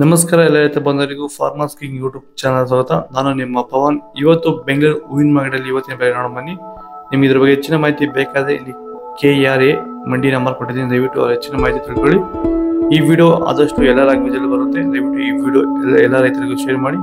ನಮಸ್ಕಾರ ಎಲ್ಲ ರೈತ ಬಂಧುಗಳಿಗೂ ಫಾರ್ಮರ್ಸ್ ಕಿಂಗ್ ಯೂಟ್ಯೂಬ್ ಚಾನಲ್ ಸ್ವಾಗತ. ನಾನು ನಿಮ್ಮ ಪವನ್. ಇವತ್ತು ಬೆಂಗಳೂರು ಹೂವಿನ ಮಾರ್ಕೆಟಲ್ಲಿ ಇವತ್ತಿನ ಬೆಲೆ ನೋಡೋಣ ಬನ್ನಿ. ನಿಮ್ಗೆ ಇದ್ರ ಬಗ್ಗೆ ಹೆಚ್ಚಿನ ಮಾಹಿತಿ ಬೇಕಾದ್ರೆ ಇಲ್ಲಿ KRA ಮಂಡಿ ನಂಬರ್ ಕೊಟ್ಟಿದ್ದೀನಿ, ದಯವಿಟ್ಟು ಹೆಚ್ಚಿನ ಮಾಹಿತಿ ತಿಳ್ಕೊಳ್ಳಿ. ಈ ವಿಡಿಯೋ ಆದಷ್ಟು ಎಲ್ಲ ಲ್ಯಾಂಗ್ವೇಜ್ ಅಲ್ಲಿ ಬರುತ್ತೆ, ದಯವಿಟ್ಟು ಈ ವಿಡಿಯೋ ಎಲ್ಲ ರೈತರಿಗೂ ಶೇರ್ ಮಾಡಿ.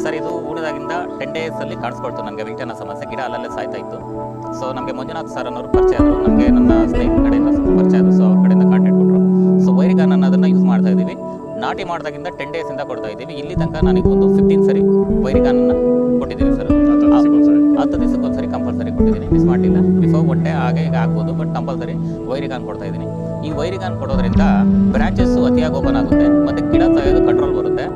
ಸರ್, ಇದು ಊಟದಾಗಿಂದ 10 days ಅಲ್ಲಿ ಕಾಣಿಸ್ಕೊಳ್ತು ನನಗೆ ವೆಯ್ಟನ್ನ ಸಮಸ್ಯೆ. ಗಿಡ ಅಲ್ಲಲ್ಲೇ ಸಾಯ್ತಾ ಇತ್ತು. ಸೊ ನಮಗೆ ಮಂಜುನಾಥ್ ಸರ್ ಅನ್ನೋರು ಪರಿಚಯ ಆದರು, ನಮಗೆ ನನ್ನ ಸ್ನೇಹಿತರ ಕಡೆಯಿಂದ ಪರಿಚಯ ಆದರು. ಸೊ ಅವ್ರ ಕಡೆಯಿಂದ ಕಾಂಟ್ಯಾಕ್ಟ್ ಕೊಟ್ಟರು. ಸೊ ವೈರಿಗಾನ್ ಅನ್ನೋದನ್ನು ಯೂಸ್ ಮಾಡ್ತಾ ಇದ್ದೀವಿ. ನಾಟಿ ಮಾಡಿದಾಗಿಂದ 10 days ಇಂದ ಕೊಡ್ತಾ ಇದ್ದೀವಿ. ಇಲ್ಲಿ ತನಕ ನನಗೆ ಒಂದು 15 ಸರಿ ವೈರಿಗಾನನ್ನು ಕೊಟ್ಟಿದ್ದೀನಿ ಸರ್. 10 ದಿವಸಕ್ಕೊಂದ್ಸರಿ ಕಂಪಲ್ಸರಿ ಕೊಟ್ಟಿದ್ದೀನಿ, ಮಿಸ್ ಮಾಡಿಲ್ಲ. ಬಿಫೋರ್ ಒನ್ ಡೇ ಹಾಗೆ ಈಗ ಆಗ್ಬೋದು, ಬಟ್ ಕಂಪಲ್ಸರಿ ವೈರಿಗಾನ್ ಕೊಡ್ತಾ ಇದ್ದೀನಿ. ಈ ವೈರಿಗಾನ್ ಕೊಡೋದ್ರಿಂದ ಬ್ರಾಂಚಸ್ಸು ಅತಿಯಾಗಿ ಓಪನ್ ಆಗುತ್ತೆ ಮತ್ತು ಗಿಡ ಸಾಯೋದು ಕಂಟ್ರೋಲ್ ಬರುತ್ತೆ.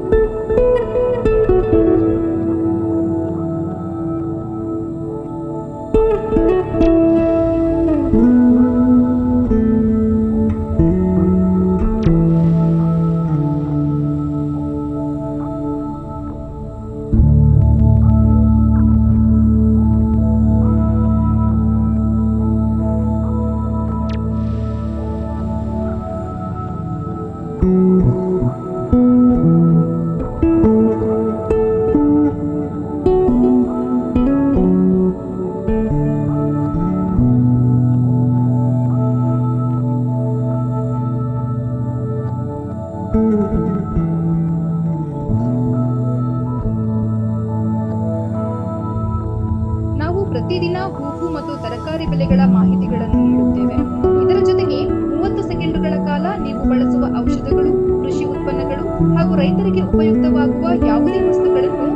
ನಾವು ಪ್ರತಿದಿನ ಹೂವು ಮತ್ತು ತರಕಾರಿ ಬೆಲೆಗಳ ಮಾಹಿತಿಗಳನ್ನು ನೀಡುತ್ತೇವೆ. ಇದರ ಜೊತೆಗೆ 30 ಸೆಕೆಂಡುಗಳ ಕಾಲ ನೀವು ಬಳಸುವ ಔಷಧಗಳು, ಕೃಷಿ ಉತ್ಪನ್ನಗಳು ಹಾಗೂ ರೈತರಿಗೆ ಉಪಯುಕ್ತವಾಗುವ ಯಾವುದೇ ವಸ್ತುಗಳನ್ನು